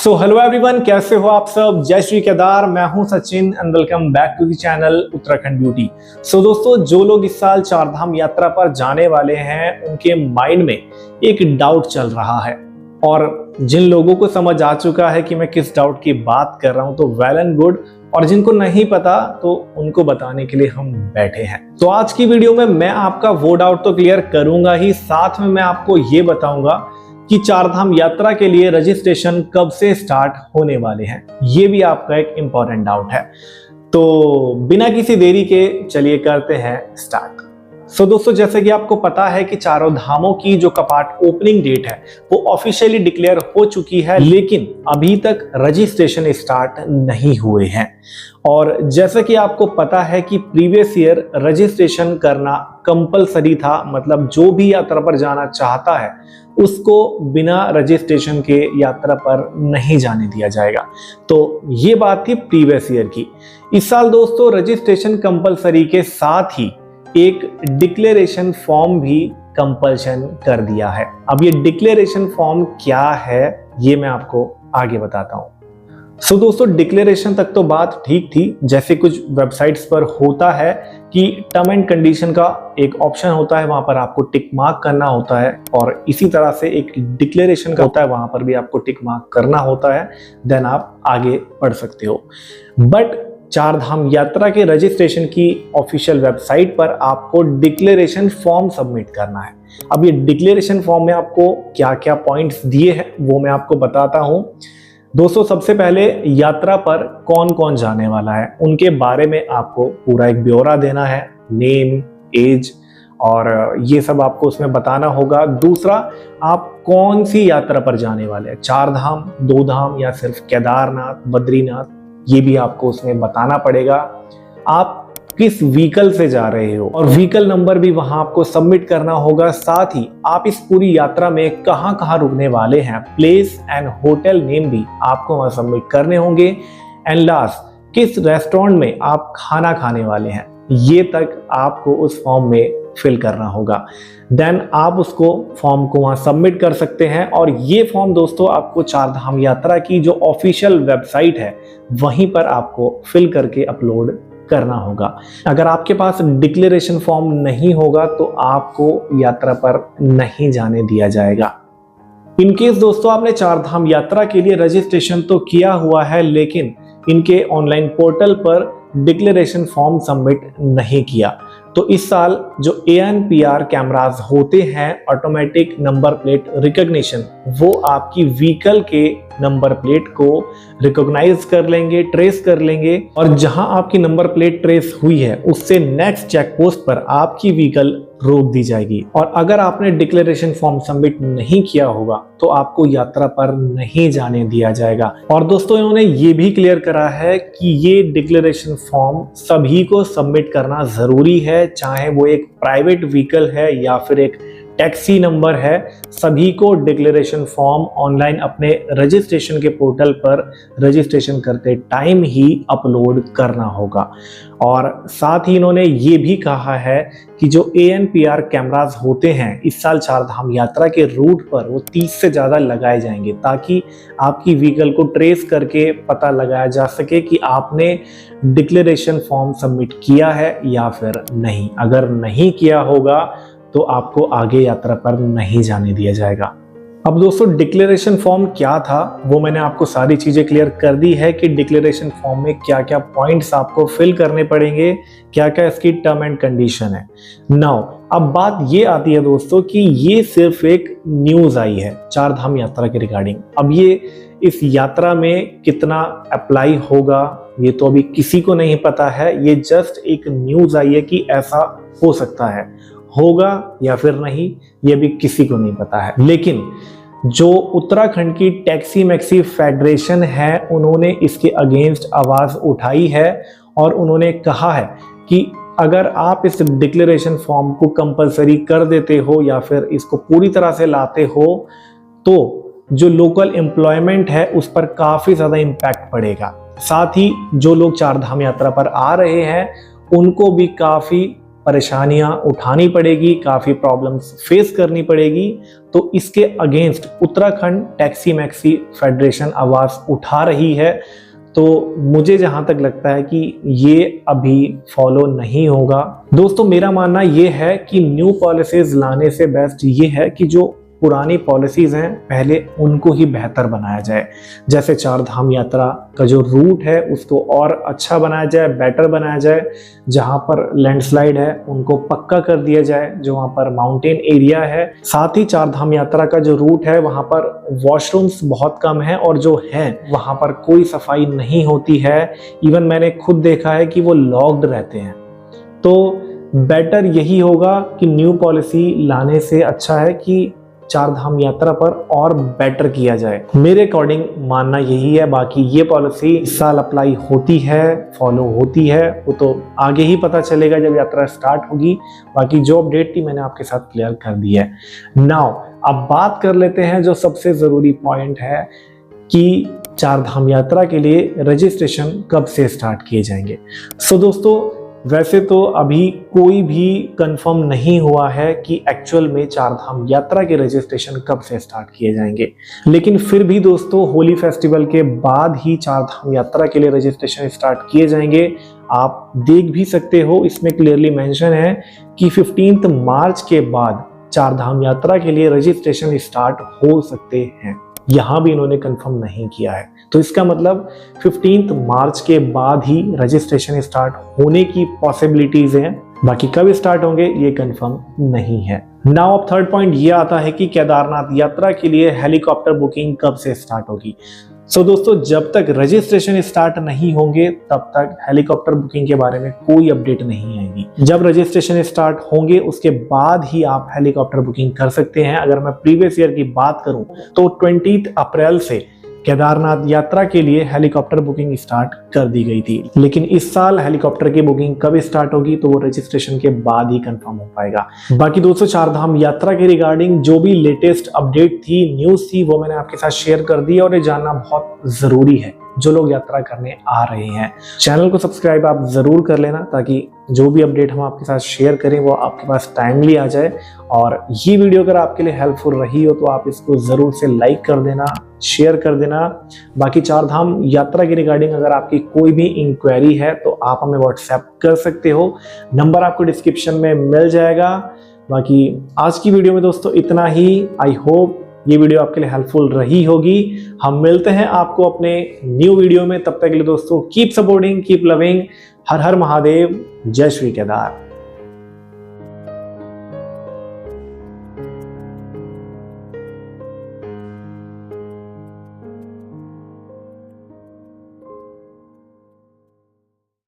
So hello everyone, कैसे हो आप सब। जय श्री केदार। मैं हूं Sachin and welcome back to the channel Uttarakhand beauty. So दोस्तों, जो लोग इस साल चारधाम यात्रा पर जाने वाले हैं उनके माइंड में एक डाउट चल रहा है, और जिन लोगों को समझ आ चुका है कि मैं किस डाउट की बात कर रहा हूं तो वेल एंड गुड, और जिनको नहीं पता तो उनको बताने के लिए हम बैठे हैं। तो आज की वीडियो में मैं आपका वो डाउट तो क्लियर करूंगा ही, साथ में मैं आपको ये बताऊंगा कि चारधाम यात्रा के लिए रजिस्ट्रेशन कब से स्टार्ट होने वाले हैं। ये भी आपका एक इंपॉर्टेंट डाउट है। तो बिना किसी देरी के चलिए करते हैं स्टार्ट। सो दोस्तों, जैसे कि आपको पता है कि चारों धामों की जो कपाट ओपनिंग डेट है वो ऑफिशियली डिक्लेयर हो चुकी है, लेकिन अभी तक रजिस्ट्रेशन स्टार्ट नहीं हुए हैं। और जैसे कि आपको पता है कि प्रीवियस ईयर रजिस्ट्रेशन करना कंपलसरी था, मतलब जो भी यात्रा पर जाना चाहता है उसको बिना रजिस्ट्रेशन के यात्रा पर नहीं जाने दिया जाएगा। तो ये बात थी प्रीवियस ईयर की। इस साल दोस्तों रजिस्ट्रेशन कंपलसरी के साथ ही एक डिक्लेरेशन फॉर्म भी कंपल्शन कर दिया है। अब ये डिक्लेरेशन फॉर्म क्या है ये मैं आपको आगे बताता हूं। सो दोस्तों, डिक्लेरेशन तक तो बात ठीक थी। जैसे कुछ वेबसाइट्स पर होता है कि टर्म एंड कंडीशन का एक ऑप्शन होता है, वहां पर आपको टिक मार्क करना होता है, और इसी तरह से एक डिक्लेरेशन का होता है, वहां पर भी आपको टिक मार्क करना होता है, देन आप आगे बढ़ सकते हो। बट चारधाम यात्रा के रजिस्ट्रेशन की ऑफिशियल वेबसाइट पर आपको डिक्लेरेशन फॉर्म सबमिट करना है। अब ये डिक्लेरेशन फॉर्म में आपको क्या क्या पॉइंट्स दिए हैं वो मैं आपको बताता हूं। दोस्तों, सबसे पहले यात्रा पर कौन कौन जाने वाला है उनके बारे में आपको पूरा एक ब्यौरा देना है, नेम, एज और ये सब आपको उसमें बताना होगा। दूसरा, आप कौन सी यात्रा पर जाने वाले हैं, चार धाम, दो धाम या सिर्फ केदारनाथ, बद्रीनाथ, ये भी आपको उसमें बताना पड़ेगा। आप किस व्हीकल से जा रहे हो और व्हीकल नंबर भी वहां आपको सबमिट करना होगा। साथ ही आप इस पूरी यात्रा में कहां कहां रुकने वाले हैं, प्लेस एंड होटल नेम भी आपको वहां सबमिट करने होंगे। एंड लास्ट, किस रेस्टोरेंट में आप खाना खाने वाले हैं, ये तक आपको उस फॉर्म में फिल करना होगा। देन आप उसको फॉर्म को वहां सबमिट कर सकते हैं, और ये फॉर्म दोस्तों आपको चारधाम यात्रा की जो ऑफिशियल वेबसाइट है वहीं पर आपको फिल करके अपलोड करना होगा। अगर आपके पास डिक्लेरेशन फॉर्म नहीं होगा तो आपको यात्रा पर नहीं जाने दिया जाएगा। इनकेस दोस्तों आपने चारधाम यात्रा के लिए रजिस्ट्रेशन तो किया हुआ है, लेकिन इनके ऑनलाइन पोर्टल पर डिक्लेरेशन फॉर्म सबमिट नहीं किया, तो इस साल जो ANPR कैमरास होते हैं, ऑटोमेटिक नंबर प्लेट रिकॉग्निशन, वो आपकी व्हीकल के नंबर प्लेट को रिकॉग्नाइज कर लेंगे, ट्रेस कर लेंगे, और जहां आपकी नंबर प्लेट ट्रेस हुई है उससे नेक्स्ट चेक पोस्ट पर आपकी व्हीकल रोक दी जाएगी। और अगर आपने डिक्लेरेशन फॉर्म सबमिट नहीं किया होगा तो आपको यात्रा पर नहीं जाने दिया जाएगा। और दोस्तों, इन्होंने ये भी क्लियर करा है कि ये डिक्लेरेशन फॉर्म सभी को सबमिट करना जरूरी है, चाहे वो एक प्राइवेट व्हीकल है या फिर एक टैक्सी नंबर है। सभी को डिक्लेरेशन फॉर्म ऑनलाइन अपने रजिस्ट्रेशन के पोर्टल पर रजिस्ट्रेशन करते टाइम ही अपलोड करना होगा। और साथ ही इन्होंने ये भी कहा है कि जो ANPR कैमरास होते हैं इस साल चारधाम यात्रा के रूट पर वो 30 से ज़्यादा लगाए जाएंगे, ताकि आपकी व्हीकल को ट्रेस करके पता लगाया जा सके कि आपने डिक्लेरेशन फॉर्म सबमिट किया है या फिर नहीं। अगर नहीं किया होगा तो आपको आगे यात्रा पर नहीं जाने दिया जाएगा। अब दोस्तों, डिक्लेरेशन फॉर्म क्या था वो मैंने आपको सारी चीजें क्लियर कर दी है कि डिक्लेरेशन फॉर्म में क्या क्या पॉइंट्स आपको फिल करने पड़ेंगे, क्या क्या इसकी टर्म एंड कंडीशन है। नाउ अब बात ये आती है दोस्तों कि ये सिर्फ एक न्यूज आई है चारधाम यात्रा के रिगार्डिंग। अब ये इस यात्रा में कितना अप्लाई होगा ये तो अभी किसी को नहीं पता है। ये जस्ट एक न्यूज आई है कि ऐसा हो सकता है, होगा या फिर नहीं ये भी किसी को नहीं पता है। लेकिन जो उत्तराखंड की टैक्सी मैक्सी फेडरेशन है उन्होंने इसके अगेंस्ट आवाज उठाई है, और उन्होंने कहा है कि अगर आप इस डिक्लेरेशन फॉर्म को कंपलसरी कर देते हो या फिर इसको पूरी तरह से लाते हो तो जो लोकल एम्प्लॉयमेंट है उस पर काफी ज्यादा इम्पैक्ट पड़ेगा। साथ ही जो लोग चारधाम यात्रा पर आ रहे हैं उनको भी काफी परेशानियां उठानी पड़ेगी, काफी प्रॉब्लम्स फेस करनी पड़ेगी। तो इसके against Uttarakhand taxi maxi federation आवाज उठा रही है। तो मुझे जहां तक लगता है कि ये अभी फॉलो नहीं होगा। दोस्तों मेरा मानना ये है कि न्यू पॉलिसीज लाने से बेस्ट ये है कि जो पुरानी पॉलिसीज हैं पहले उनको ही बेहतर बनाया जाए। जैसे चार धाम यात्रा का जो रूट है उसको और अच्छा बनाया जाए, बेटर बनाया जाए। जहां पर लैंडस्लाइड है उनको पक्का कर दिया जाए, जो वहां पर माउंटेन एरिया है। साथ ही चार धाम यात्रा का जो रूट है वहां पर वॉशरूम्स बहुत कम है और जो है वहां पर कोई सफाई नहीं होती है। इवन मैंने खुद देखा है कि वो लॉक्ड रहते हैं। तो बेटर यही होगा कि न्यू पॉलिसी लाने से अच्छा है कि चार धाम यात्रा पर और बेटर किया जाए। मेरे अकॉर्डिंग मानना यही है। बाकी ये पॉलिसी इस साल अप्लाई होती है, फॉलो होती है, वो तो आगे ही पता चलेगा जब यात्रा स्टार्ट होगी। बाकी जो अपडेट थी मैंने आपके साथ क्लियर कर दी है। नाउ अब बात कर लेते हैं जो सबसे जरूरी पॉइंट है कि चार धाम यात्रा के लिए रजिस्ट्रेशन कब से स्टार्ट किए जाएंगे। सो दोस्तों वैसे तो अभी कोई भी कंफर्म नहीं हुआ है कि एक्चुअल में चार धाम यात्रा के रजिस्ट्रेशन कब से स्टार्ट किए जाएंगे, लेकिन फिर भी दोस्तों होली फेस्टिवल के बाद ही चार धाम यात्रा के लिए रजिस्ट्रेशन स्टार्ट किए जाएंगे। आप देख भी सकते हो इसमें क्लियरली मेंशन है कि 15 मार्च के बाद चार धाम यात्रा के लिए रजिस्ट्रेशन स्टार्ट हो सकते हैं। यहां भी इन्होंने कंफर्म नहीं किया है, तो इसका मतलब 15 मार्च के बाद ही रजिस्ट्रेशन स्टार्ट होने की पॉसिबिलिटीज हैं। बाकी कब स्टार्ट होंगे ये कंफर्म नहीं है। नाउ अब थर्ड पॉइंट ये आता है कि केदारनाथ यात्रा के लिए हेलीकॉप्टर बुकिंग कब से स्टार्ट होगी। सो दोस्तों जब तक रजिस्ट्रेशन स्टार्ट नहीं होंगे तब तक हेलीकॉप्टर बुकिंग के बारे में कोई अपडेट नहीं आएगी। जब रजिस्ट्रेशन स्टार्ट होंगे उसके बाद ही आप हेलीकॉप्टर बुकिंग कर सकते हैं। अगर मैं प्रीवियस ईयर की बात करूं तो 20 अप्रैल से केदारनाथ यात्रा के लिए हेलीकॉप्टर बुकिंग स्टार्ट कर दी गई थी, लेकिन इस साल हेलीकॉप्टर की बुकिंग कब स्टार्ट होगी तो वो रजिस्ट्रेशन के बाद ही कंफर्म हो पाएगा। बाकी दोस्तों चार धाम यात्रा के रिगार्डिंग जो भी लेटेस्ट अपडेट थी, न्यूज थी, वो मैंने आपके साथ शेयर कर दी और ये जानना बहुत जरूरी है जो लोग यात्रा करने आ रहे हैं। चैनल को सब्सक्राइब आप जरूर कर लेना ताकि जो भी अपडेट हम आपके साथ शेयर करें वो आपके पास टाइमली आ जाए। और ये वीडियो अगर आपके लिए हेल्पफुल रही हो तो आप इसको जरूर से लाइक कर देना, शेयर कर देना। बाकी चार धाम यात्रा की रिगार्डिंग अगर आपकी कोई भी इंक्वायरी है तो आप हमें व्हाट्सएप कर सकते हो, नंबर आपको डिस्क्रिप्शन में मिल जाएगा। बाकी आज की वीडियो में दोस्तों इतना ही। आई होप ये वीडियो आपके लिए हेल्पफुल रही होगी। हम मिलते हैं आपको अपने न्यू वीडियो में, तब तक के लिए दोस्तों कीप सपोर्टिंग, कीप लविंग। हर हर महादेव, जय श्री केदार।